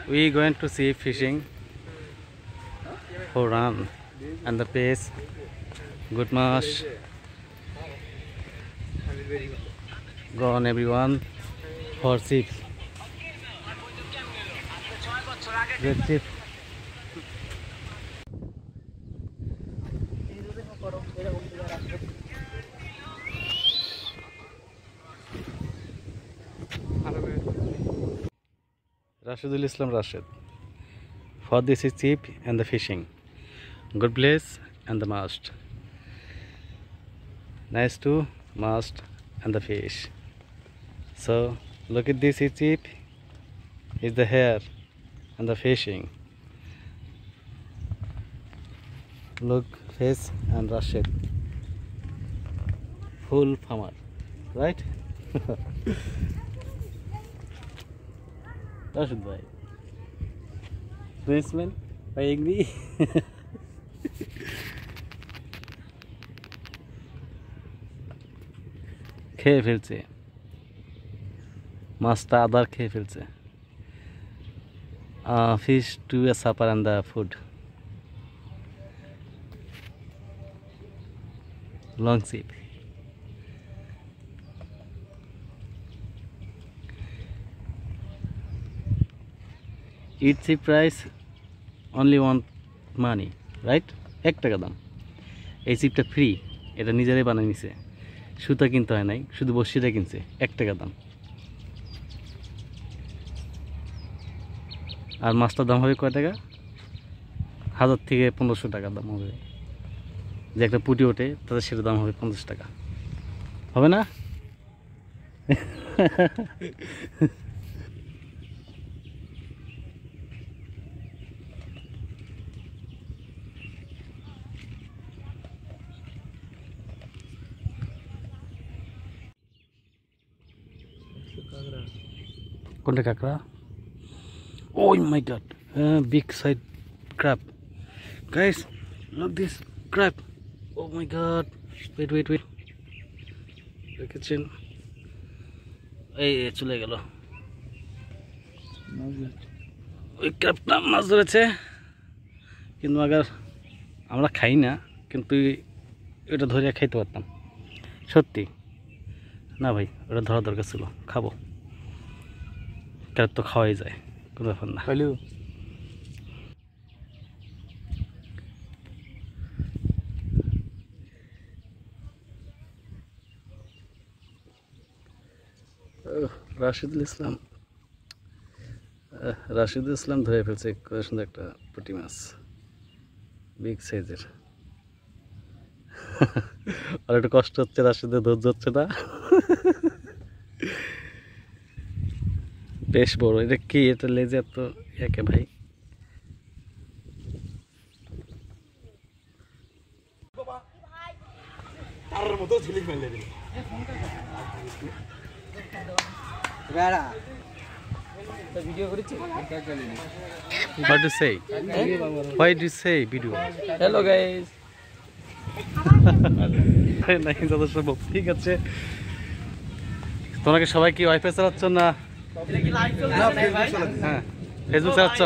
We going to see fishing for run and the pace. Good mash. Go on everyone for chips. Good chip. Rashidul Islam Rashid. For this is cheap and the fishing. Good place and the mast. Nice to mast and the fish. So look at this is cheap. Is the hair and the fishing. Look face and Rashid. Full farmer, right? Rashid bhai. Policeman, I agree. খেয়ে ফেলছে মাছটা আদার খেয়ে ফেলছে fish to a supper and the food long chip eat cheap price only one money right 1 টাকা দাম এই চিপটা free এটা নিজেরাই বানাই নিছে সুতা কিনতে হয় নাই শুধু বড়শিটা কিনছে 1 টাকা দাম আর মাছটার দাম হবে কয় টাকা 1000 থেকে 1500 টাকা দাম হবে যে একটা পুঁটি ওঠে তাদের সেটার দাম হবে 50 টাকা হবে না কোনটা কাঁকড়া oh my god big side crab guys look this crab oh my god wait দেখেছেন এই চলে গেল ওই ক্র্যাবটা মাছ ধরেছে কিন্তু আবার আমরা খাই না কিন্তু এটা ধরে খাইতে পারতাম সত্যি না ভাই ওটা ধরা দরকার ছিল খাবো ক্র্যাব তো খাওয়াই যায় কোনো ব্যাপার না হ্যালো রাশিদুল ইসলাম ধরে ফেলছে কত সুন্দর একটা পুঁটি মাছ বিগ সাইজের আর একটু কষ্ট হচ্ছে রাশিদের ধৈর্য হচ্ছে না বেশ বড় এটা কি এটা লেজে এত একে ভাই What to say? Why do you say video? Hello guys. नहीं ज़्यादा सब ठीक है তোমরা কি সবাই কি ওয়াইফাই চালাচ্ছ না হ্যাঁ ফেসবুক চালাচ্ছ